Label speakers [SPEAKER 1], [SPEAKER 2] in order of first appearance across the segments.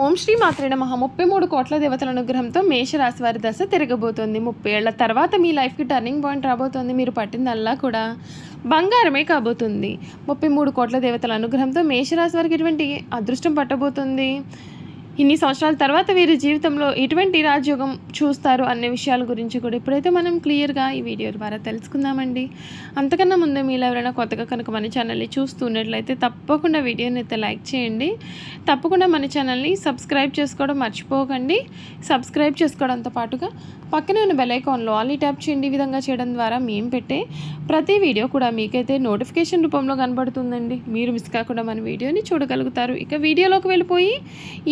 [SPEAKER 1] ఓం శ్రీ మాత్రే నమః 33 కోట్ల దేవతల అనుగ్రహంతో మేషరాశి వారి దశ తిరగబోతోంది. 30 ఏళ్ల తర్వాత మీ లైఫ్కి టర్నింగ్ పాయింట్ రాబోతోంది. మీరు పట్టిందల్లా కూడా బంగారమే కాబోతుంది. 33 కోట్ల దేవతల అనుగ్రహంతో మేషరాశి వారికి ఎటువంటి అదృష్టం పట్టబోతుంది, ఇన్ని సంవత్సరాల తర్వాత వీరి జీవితంలో ఎటువంటి రాజయోగం చూస్తారు అనే విషయాల గురించి కూడా ఇప్పుడైతే మనం క్లియర్గా ఈ వీడియో ద్వారా తెలుసుకుందామండి. అంతకన్నా ముందే మీరు ఎవరైనా కొత్తగా కనుక మన ఛానల్ని చూస్తున్నట్లయితే తప్పకుండా వీడియోని అయితే లైక్ చేయండి. తప్పకుండా మన ఛానల్ని సబ్స్క్రైబ్ చేసుకోవడం మర్చిపోకండి. సబ్స్క్రైబ్ చేసుకోవడంతో పాటుగా పక్కనే ఉన్న బెల్ ఐకాన్లో ఆల్ ట్యాప్ చేయండి. ఈ విధంగా చేయడం ద్వారా మేము పెట్టే ప్రతి వీడియో కూడా మీకైతే నోటిఫికేషన్ రూపంలో కనబడుతుందండి. మీరు మిస్ కాకుండా మన వీడియోని చూడగలుగుతారు. ఇక వీడియోలోకి వెళ్ళిపోయి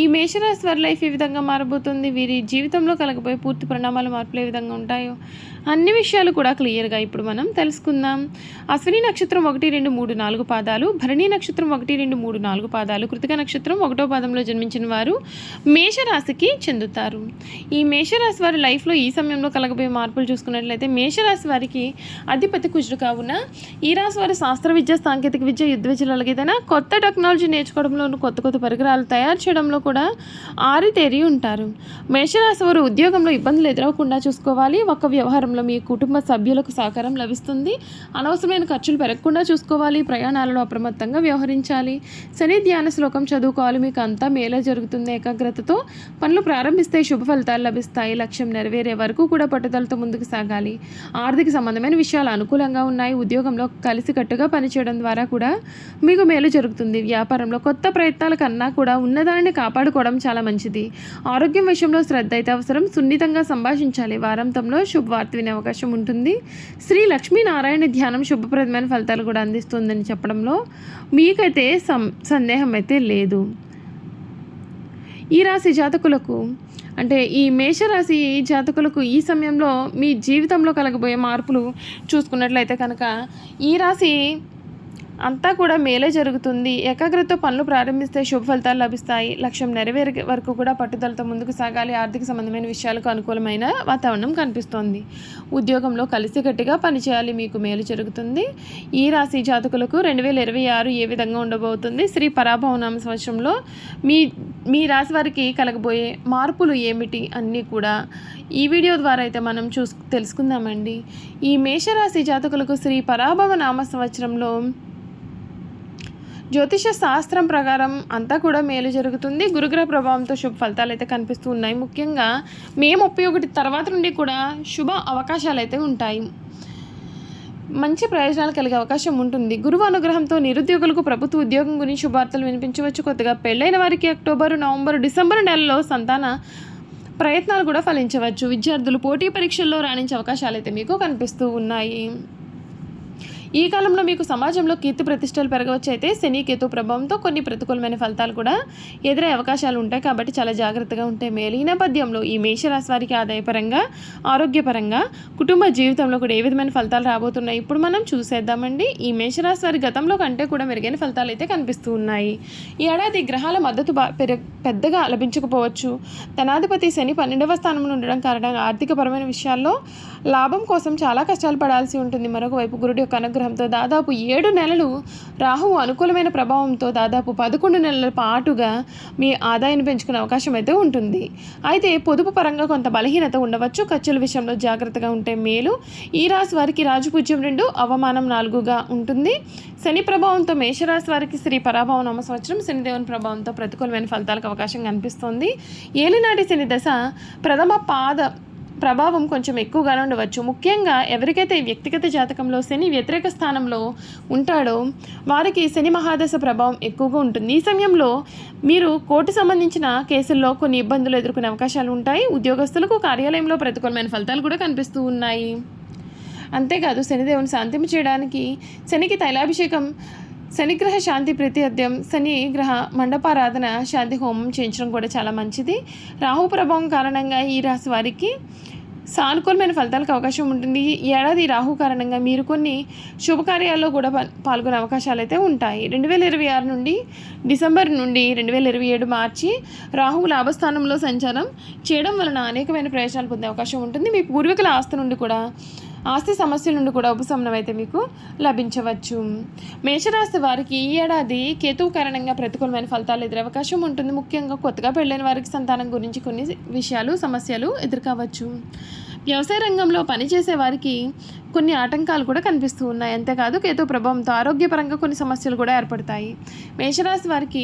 [SPEAKER 1] ఈ మేషరాశి వారి లైఫ్ ఏ విధంగా మారబోతుంది, వీరి జీవితంలో కలగబోయే పూర్తి పరిణామాలు మార్పులు ఏ విధంగా ఉంటాయో అన్ని విషయాలు కూడా క్లియర్గా ఇప్పుడు మనం తెలుసుకుందాం. అశ్విని నక్షత్రం 1, 2, 3, 4 పాదాలు, భరణి నక్షత్రం 1, 2, 3, 4 పాదాలు, కృతిక నక్షత్రం 1వ పాదంలో జన్మించిన వారు మేషరాశికి చెందుతారు. ఈ మేషరాశి వారి లైఫ్లో ఈ సమయంలో కలగబోయే మార్పులు చూసుకున్నట్లయితే మేషరాశి వారికి అధిపతి కుజుడు కావున ఈ రాశి వారి శాస్త్ర విద్య, సాంకేతిక విద్య, యుద్ధ విద్యలు ఏదైనా కొత్త టెక్నాలజీ నేర్చుకోవడంలో, కొత్త కొత్త పరికరాలు తయారు చేయడంలో కూడా ఆరితేరి ఉంటారు. మేషరాశి వారు ఉద్యోగంలో ఇబ్బందులు ఎదురవకుండా చూసుకోవాలి. ఒక వ్యవహారంలో మీ కుటుంబ సభ్యులకు సహకారం లభిస్తుంది. అనవసరమైన ఖర్చులు పెరగకుండా చూసుకోవాలి. ప్రయాణాలలో అప్రమత్తంగా వ్యవహరించాలి. శని ధ్యాన శ్లోకం చదువుకోవాలి. మీకు అంతా మేలే జరుగుతుంది. ఏకాగ్రతతో పనులు ప్రారంభిస్తే శుభ ఫలితాలు లభిస్తాయి. లక్ష్యం నెరవేరే వరకు కూడా పట్టుదలతో ముందుకు సాగాలి. ఆర్థిక సంబంధమైన విషయాలు అనుకూలంగా ఉన్నాయి. ఉద్యోగంలో కలిసికట్టుగా పనిచేయడం ద్వారా కూడా మీకు మేలు జరుగుతుంది. వ్యాపారంలో కొత్త ప్రయత్నాల కన్నా కూడా ఉన్నదాన్ని కాపాడుకోవడం చాలా మంచిది. ఆరోగ్యం విషయంలో శ్రద్ధ అయితే అవసరం. సున్నితంగా సంభాషించాలి. వారాంతంలో శుభవార్త వినే అవకాశం ఉంటుంది. శ్రీ లక్ష్మీనారాయణ ధ్యానం శుభప్రదమైన ఫలితాలు కూడా అందిస్తుందని చెప్పడంలో మీకైతే సందేహం అయితే లేదు. ఈ రాశి జాతకులకు అంటే ఈ మేషరాశి జాతకులకు ఈ సమయంలో మీ జీవితంలో కలగబోయే మార్పులు చూసుకున్నట్లయితే కనుక ఈ రాశి అంతా కూడా మేలే జరుగుతుంది. ఏకాగ్రతతో పనులు ప్రారంభిస్తే శుభ ఫలితాలు లభిస్తాయి. లక్ష్యం నెరవేరే వరకు కూడా పట్టుదలతో ముందుకు సాగాలి. ఆర్థిక సంబంధమైన విషయాలకు అనుకూలమైన వాతావరణం కనిపిస్తోంది. ఉద్యోగంలో కలిసికట్టుగా పనిచేయాలి. మీకు మేలు జరుగుతుంది. ఈ రాశి జాతకులకు 2026 ఏ విధంగా ఉండబోతుంది, శ్రీ పరాభవనామ సంవత్సరంలో మీ రాశి వారికి కలగబోయే మార్పులు ఏమిటి అన్నీ కూడా ఈ వీడియో ద్వారా అయితే మనం తెలుసుకుందామండి. ఈ మేషరాశి జాతకులకు శ్రీ పరాభవ నామ సంవత్సరంలో జ్యోతిష శాస్త్రం ప్రకారం అంతా కూడా మేలు జరుగుతుంది. గురుగ్రహ ప్రభావంతో శుభ ఫలితాలు అయితే కనిపిస్తూ ఉన్నాయి. ముఖ్యంగా మే 31 తర్వాత నుండి కూడా శుభ అవకాశాలు అయితే ఉంటాయి. మంచి ప్రయోజనాలు కలిగే అవకాశం ఉంటుంది. గురువు అనుగ్రహంతో నిరుద్యోగులకు ప్రభుత్వ ఉద్యోగం గురించి శుభార్తలు వినిపించవచ్చు. కొత్తగా పెళ్ళైన వారికి అక్టోబర్, నవంబర్, డిసెంబర్ నెలలో సంతాన ప్రయత్నాలు కూడా ఫలించవచ్చు. విద్యార్థులు పోటీ పరీక్షల్లో రాణించే అవకాశాలు అయితే మీకు కనిపిస్తూ ఉన్నాయి. ఈ కాలంలో మీకు సమాజంలో కీర్తి ప్రతిష్టలు పెరగవచ్చు. అయితే శని కేతు ప్రభావంతో కొన్ని ప్రతికూలమైన ఫలితాలు కూడా ఎదురయ్యే అవకాశాలు ఉంటాయి. కాబట్టి చాలా జాగ్రత్తగా ఉంటే మేలు. ఈ నేపథ్యంలో ఈ మేషరాశి వారికి ఆదాయపరంగా, ఆరోగ్యపరంగా, కుటుంబ జీవితంలో కూడా ఏ విధమైన ఫలితాలు రాబోతున్నాయి ఇప్పుడు మనం చూసేద్దామండి. ఈ మేషరాశి వారి గతంలో కంటే కూడా మెరుగైన ఫలితాలు అయితే కనిపిస్తూ ఉన్నాయి. ఈ ఏడాది గ్రహాల మద్దతు పెద్దగా లభించకపోవచ్చు. ధనాధిపతి శని 12వ స్థానంలో ఉండడం కారణంగా ఆర్థికపరమైన విషయాల్లో లాభం కోసం చాలా కష్టాలు పడాల్సి ఉంటుంది. మరొక వైపు గురుడి యొక్క అనుగ్రహంతో దాదాపు 7 నెలలు రాహువు అనుకూలమైన ప్రభావంతో దాదాపు 11 నెలల పాటుగా మీ ఆదాయాన్ని పెంచుకునే అవకాశం అయితే ఉంటుంది. అయితే పొదుపు పరంగా కొంత బలహీనత ఉండవచ్చు. ఖర్చుల విషయంలో జాగ్రత్తగా ఉంటే మేలు. ఈ రాశి వారికి రాజపూజ్యం 2, అవమానం 4గా ఉంటుంది. శని ప్రభావంతో మేషరాశి వారికి శ్రీ పరాభవ నామ సంవత్సరం శనిదేవుని ప్రభావంతో ప్రతికూలమైన ఫలితాలకు అవకాశం కనిపిస్తుంది. ఏలినాటి శని దశ ప్రథమ ప్రభావం కొంచెం ఎక్కువగానే ఉండవచ్చు. ముఖ్యంగా ఎవరికైతే వ్యక్తిగత జాతకంలో శని వ్యతిరేక స్థానంలో ఉంటాడో వారికి శని మహాదశ ప్రభావం ఎక్కువగా ఉంటుంది. ఈ సమయంలో మీరు కోర్టు సంబంధించిన కేసుల్లో కొన్ని ఇబ్బందులు ఎదుర్కొనే అవకాశాలు ఉంటాయి. ఉద్యోగస్తులకు కార్యాలయంలో ప్రతికూలమైన ఫలితాలు కూడా కనిపిస్తూ ఉన్నాయి. అంతేకాదు శనిదేవుని శాంతింపు చేయడానికి శనికి తైలాభిషేకం, శనిగ్రహ శాంతి ప్రతిపద్యం, శని గ్రహ మండపారాధన, శాంతి హోమం చేయించడం కూడా చాలా మంచిది. రాహు ప్రభావం కారణంగా ఈ రాశి వారికి సానుకూలమైన ఫలితాలకు అవకాశం ఉంటుంది. ఈ ఏడాది రాహు కారణంగా మీరు కొన్ని శుభకార్యాల్లో కూడా పాల్గొనే అవకాశాలు అయితే ఉంటాయి. 2026 నుండి డిసెంబర్ నుండి 2027 మార్చి రాహువు లాభస్థానంలో సంచారం చేయడం వలన అనేకమైన ప్రయోజనాలు పొందే అవకాశం ఉంటుంది. మీ పూర్వీకుల ఆస్తి నుండి కూడా ఆస్తి సమస్యల నుండి కూడా ఉపశమనం అయితే మీకు లభించవచ్చు. మేషరాశి వారికి ఈ ఏడాది కేతువు కారణంగా ప్రతికూలమైన ఫలితాలు ఎదురే అవకాశం ఉంటుంది. ముఖ్యంగా కొత్తగా పెళ్ళైన వారికి సంతానం గురించి కొన్ని సమస్యలు ఎదుర్కోవచ్చు. వ్యవసాయ రంగంలో పనిచేసే వారికి కొన్ని ఆటంకాలు కూడా కనిపిస్తూ ఉన్నాయి. అంతేకాదు కేతు ప్రభావంతో ఆరోగ్యపరంగా కొన్ని సమస్యలు కూడా ఏర్పడతాయి. మేషరాశి వారికి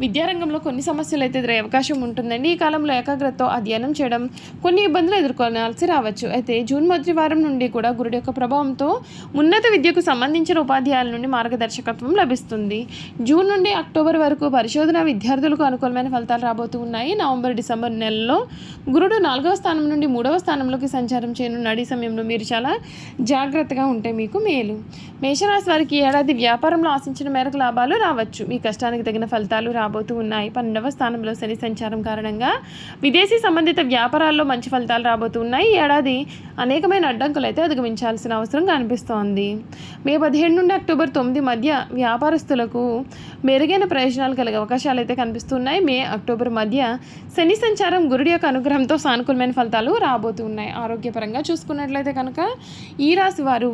[SPEAKER 1] విద్యారంగంలో కొన్ని సమస్యలు అయితే ఎదురయ్యే అవకాశం ఉంటుందండి. ఈ కాలంలో ఏకాగ్రతతో అధ్యయనం చేయడం కొన్ని ఇబ్బందులు ఎదుర్కోవాల్సి రావచ్చు. అయితే జూన్ మొదటి వారం నుండి కూడా గురుడి యొక్క ప్రభావంతో ఉన్నత విద్యకు సంబంధించిన ఉపాధ్యాయుల నుండి మార్గదర్శకత్వం లభిస్తుంది. జూన్ నుండి అక్టోబర్ వరకు పరిశోధన విద్యార్థులకు అనుకూలమైన ఫలితాలు రాబోతూ ఉన్నాయి. నవంబర్ డిసెంబర్ నెలలో గురుడు 4వ స్థానం నుండి 3వ స్థానంలోకి సంచారం చేయనున్నాడు. ఈ సమయంలో మీరు చాలా జాగ్రత్తగా ఉంటే మీకు మేలు. మేషరాశి వారికి ఏడాది వ్యాపారంలో ఆశించిన మేరకు లాభాలు రావచ్చు. మీ కష్టానికి తగిన ఫలితాలు రాబోతూ ఉన్నాయి. 12వ స్థానంలో శని సంచారం కారణంగా విదేశీ సంబంధిత వ్యాపారాల్లో మంచి ఫలితాలు రాబోతూ ఉన్నాయి. ఈ ఏడాది అనేకమైన అడ్డంకులు అయితే అధిగమించాల్సిన అవసరం కనిపిస్తోంది. మే 17 నుండి అక్టోబర్ 9 మధ్య వ్యాపారస్తులకు మెరుగైన ప్రయోజనాలు కలిగే అవకాశాలు అయితే కనిపిస్తున్నాయి. మే అక్టోబర్ మధ్య శని సంచారం గురుడి యొక్క అనుగ్రహంతో సానుకూలమైన ఫలితాలు రాబోతూ ఉన్నాయి. ఆరోగ్యపరంగా చూసుకున్నట్లయితే కనుక ఈ రాశి వారు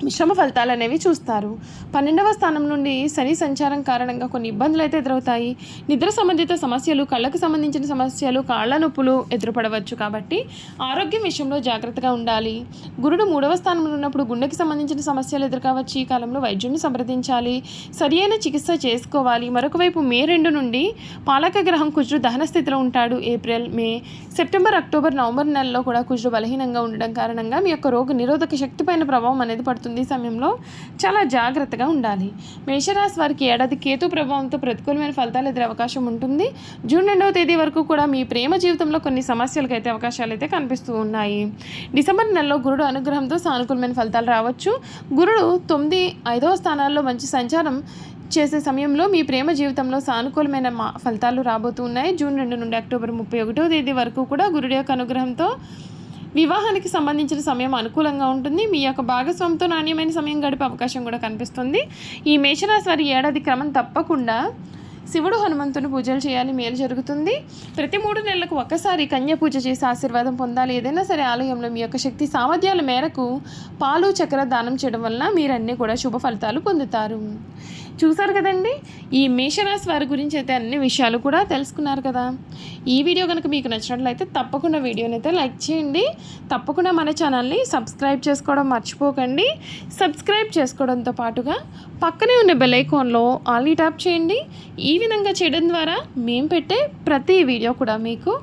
[SPEAKER 1] మిశ్రమ ఫలితాలు అనేవి చూస్తారు. 12వ స్థానం నుండి శని సంచారం కారణంగా కొన్ని ఇబ్బందులు అయితే ఎదురవుతాయి. నిద్ర సంబంధిత సమస్యలు, కళ్ళకు సంబంధించిన సమస్యలు, కాళ్ళ నొప్పులు ఎదురుపడవచ్చు. కాబట్టి ఆరోగ్యం విషయంలో జాగ్రత్తగా ఉండాలి. గురుడు 3వ స్థానంలో ఉన్నప్పుడు గుండెకి సంబంధించిన సమస్యలు ఎదుర్కోవచ్చు. ఈ కాలంలో వైద్యుడిని సంప్రదించాలి, సరి అయిన చికిత్స చేసుకోవాలి. మరొక వైపు మే 2 నుండి పాలక గ్రహం కుజుడు దహన స్థితిలో ఉంటాడు. ఏప్రిల్, మే, సెప్టెంబర్, అక్టోబర్, నవంబర్ నెలలో కూడా కుజుడు బలహీనంగా ఉండడం కారణంగా మీ యొక్క రోగ నిరోధక శక్తి పైన ప్రభావం అనేది పడుతుంది. ఈ సమయంలో చాలా జాగ్రత్తగా ఉండాలి. మేషరాశి వారికి ఏడాది కేతు ప్రభావంతో ప్రతికూలమైన ఫలితాలు ఎదురే అవకాశం ఉంటుంది. జూన్ 2వ తేదీ వరకు కూడా మీ ప్రేమ జీవితంలో కొన్ని సమస్యలకు అయితే అవకాశాలు అయితే కనిపిస్తూ ఉన్నాయి. డిసెంబర్ నెలలో గురుడు అనుగ్రహంతో సానుకూలమైన ఫలితాలు రావచ్చు. గురుడు 9, 5వ స్థానాల్లో మంచి సంచారం చేసే సమయంలో మీ ప్రేమ జీవితంలో సానుకూలమైన ఫలితాలు రాబోతూ ఉన్నాయి. జూన్ 2 నుండి అక్టోబర్ 31వ తేదీ వరకు కూడా గురుడి యొక్క అనుగ్రహంతో వివాహానికి సంబంధించిన సమయం అనుకూలంగా ఉంటుంది. మీ యొక్క భాగస్వామితో నాణ్యమైన సమయం గడిపే అవకాశం కూడా కనిపిస్తుంది. ఈ మేషరాశి వారి ఏడాది క్రమం తప్పకుండా శివుడు హనుమంతుని పూజలు చేయాలి, మేలు జరుగుతుంది. ప్రతి 3 నెలలకు ఒక్కసారి కన్య పూజ చేసి ఆశీర్వాదం పొందాలి. ఏదైనా సరే ఆలయంలో మీ యొక్క శక్తి సామర్థ్యాల మేరకు పాలు, చక్కెర దానం చేయడం వల్ల మీరన్నీ కూడా శుభ ఫలితాలు పొందుతారు. చూసారు కదండి, ఈ మేషరాశి వారి గురించి అయితే అన్ని విషయాలు కూడా తెలుసుకున్నారు కదా. ఈ వీడియో కనుక మీకు నచ్చినట్లయితే తప్పకుండా వీడియోని అయితే లైక్ చేయండి. తప్పకుండా మన ఛానల్ని సబ్స్క్రైబ్ చేసుకోవడం మర్చిపోకండి. సబ్స్క్రైబ్ చేసుకోవడంతో పాటుగా పక్కనే ఉన్న బెల్ ఐకాన్లో ఆల్ ట్యాప్ చేయండి. ఈ విధంగా చేయడం ద్వారా మేము పెట్టే ప్రతి వీడియో కూడా మీకు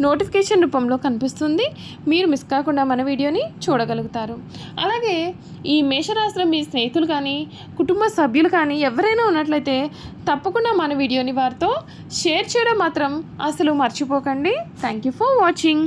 [SPEAKER 1] నోటిఫికేషన్ రూపంలో కనిపిస్తుంది. మీరు మిస్ కాకుండా మన వీడియోని చూడగలుగుతారు. అలాగే ఈ మేషరాశిలో మీ స్నేహితులు కానీ, కుటుంబ సభ్యులు కానీ ఎవరైనా ఉన్నట్లయితే తప్పకుండా మన వీడియోని వారితో షేర్ చేయడం మాత్రం అసలు మర్చిపోకండి. Thank you for watching.